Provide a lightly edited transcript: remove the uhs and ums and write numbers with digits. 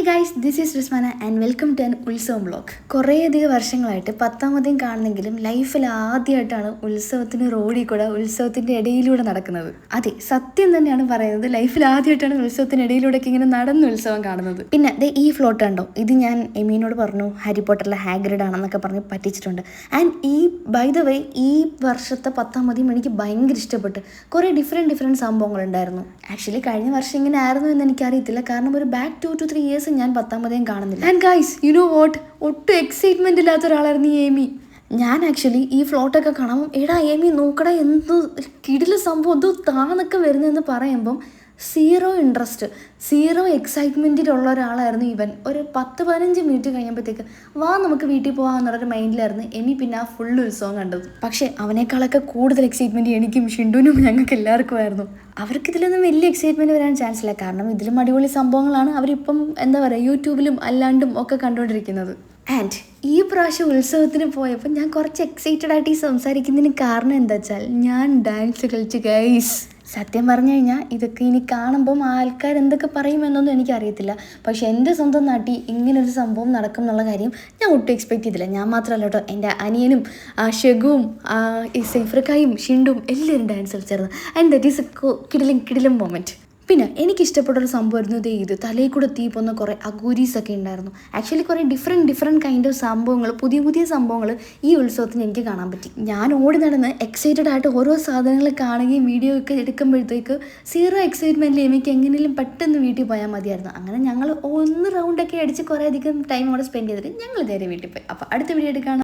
Guys, this is Rizmana and welcome to an utsavam vlog. കുറേയധികം വർഷങ്ങളായിട്ട് 10ാമതയും കാണുന്നെങ്കിലും ലൈഫിൽ ആദ്യമായിട്ടാണ് ഉത്സവത്തിന് റോഡിൽ കൂടെ ഉത്സവത്തിൻ്റെ ഇടയിലൂടെ നടക്കുന്നത്. അതെ, സത്യം തന്നെയാണ് പറയുന്നത്. ലൈഫിൽ ആദ്യമായിട്ടാണ് ഉത്സവത്തിന് ഇടയിലൂടെയൊക്കെ ഇങ്ങനെ നടന്ന് ഉത്സവം കാണുന്നത്. പിന്നെ ദേ ഈ ഫ്ലോട്ട് കണ്ടോ, ഇത് ഞാൻ എമീനോട് പറഞ്ഞു ഹാരി പോട്ടറിലെ ഹാഗ്രിഡ് ആണെന്നൊക്കെ പറഞ്ഞ് പറ്റിച്ചിട്ടുണ്ട്. ആൻഡ് ഈ ബൈ ദ വേ ഈ വർഷത്തെ 10ാമതയും എനിക്ക് ഭയങ്കര ഇഷ്ടപ്പെട്ടു. കുറേ ഡിഫറെൻറ്റ് സംഭവങ്ങളുണ്ടായിരുന്നു. ആക്ച്വലി കഴിഞ്ഞ വർഷം ഇങ്ങനെ ആയിരുന്നു എന്ന് എനിക്കറിയത്തില്ല, കാരണം ഒരു ബാക്ക് 2 to 3 years ഞാൻ 10ാമതയും കാണുന്നില്ല. And guys, you know what, ഒട്ടും എക്സൈറ്റ്മെന്റ് ഇല്ലാത്ത ഒരാളായിരുന്നു ഈ ഏമി. ഞാൻ ആക്ച്വലി ഈ ഫ്ലോട്ടൊക്കെ കാണുമ്പോൾ എടാ ഏമി നോക്കടാ, എന്തോ കിടില സംഭവം, എന്തോ താന്നൊക്കെ വരുന്നതെന്ന് പറയുമ്പം സീറോ ഇൻട്രസ്റ്റ്, സീറോ എക്സൈറ്റ്മെൻറ്റിലുള്ള ഒരാളായിരുന്നു ഇവൻ. ഒരു 10-15 മിനിറ്റ് കഴിഞ്ഞപ്പോഴത്തേക്ക് വാ നമുക്ക് വീട്ടിൽ പോകാം എന്നുള്ളൊരു മൈൻഡിലായിരുന്നു എമി. പിന്നെ ആ ഫുൾ ഉത്സവം കണ്ടത്. പക്ഷേ അവനേക്കാളൊക്കെ കൂടുതൽ എക്സൈറ്റ്മെൻറ്റ് എനിക്കും ഷിൻഡുവിനും ഞങ്ങൾക്ക് എല്ലാവർക്കും ആയിരുന്നു. അവർക്കിതിലൊന്നും വലിയ എക്സൈറ്റ്മെൻറ്റ് വരാൻ ചാൻസ് ഇല്ല, കാരണം ഇതിലും അടിപൊളി സംഭവങ്ങളാണ് അവരിപ്പം എന്താ പറയുക യൂട്യൂബിലും അല്ലാണ്ടും ഒക്കെ കണ്ടുകൊണ്ടിരിക്കുന്നത്. ആൻഡ് ഈ പ്രാവശ്യം ഉത്സവത്തിന് പോയപ്പോൾ ഞാൻ കുറച്ച് എക്സൈറ്റഡ് ആയിട്ട് ഈ സംസാരിക്കുന്നതിന് കാരണം എന്താ വെച്ചാൽ ഞാൻ ഡാൻസ് കളിച്ച് ഗൈസ്. സത്യം പറഞ്ഞു കഴിഞ്ഞാൽ ഇതൊക്കെ ഇനി കാണുമ്പം ആൾക്കാർ എന്തൊക്കെ പറയുമെന്നൊന്നും എനിക്കറിയത്തില്ല. പക്ഷേ എൻ്റെ സ്വന്തം നാട്ടിൽ ഇങ്ങനൊരു സംഭവം നടക്കും എന്നുള്ള കാര്യം ഞാൻ ഒട്ടും എക്സ്പെക്ട് ചെയ്തില്ല. ഞാൻ മാത്രമല്ല കേട്ടോ, എൻ്റെ അനിയനും ഷെഗുവും സൈഫ്രക്കായും ഷിൻഡും എല്ലാവരും ഡാൻസ് കളിച്ചായിരുന്നു. ആൻഡ് ദറ്റ് ഈസ് എ കിടിലം മൊമെൻറ്റ്. പിന്നെ എനിക്കിഷ്ടപ്പെട്ടൊരു സംഭവമായിരുന്നു ഇത് തലയിൽ കൂടെ തീ പോകുന്ന കുറേ അഗൂരീസ് ഒക്കെ ഉണ്ടായിരുന്നു. ആക്ച്വലി കുറേ ഡിഫറെൻറ്റ് കൈൻഡ് ഓഫ് സംഭവങ്ങൾ, പുതിയ സംഭവങ്ങൾ ഈ ഉത്സവത്തിന് എനിക്ക് കാണാൻ പറ്റി. ഞാൻ ഓടി നടന്ന് എക്സൈറ്റഡ് ആയിട്ട് ഓരോ സാധനങ്ങൾ കാണുകയും വീഡിയോ ഒക്കെ എടുക്കുമ്പോഴത്തേക്ക് സീറോ എക്സൈറ്റ്മെൻറ്റിൽ എനിക്ക് എങ്ങനെയും പെട്ടെന്ന് വീട്ടിൽ പോയാൽ മതിയായിരുന്നു. അങ്ങനെ ഞങ്ങൾ 1 റൗണ്ടൊക്കെ അടിച്ച് കുറേ അധികം ടൈം അവിടെ സ്പെൻഡ് ചെയ്തിട്ട് ഞങ്ങൾ നേരെ വീട്ടിൽ പോയി. അപ്പോൾ അടുത്ത വീഡിയോ എടുക്കുകയാണ്.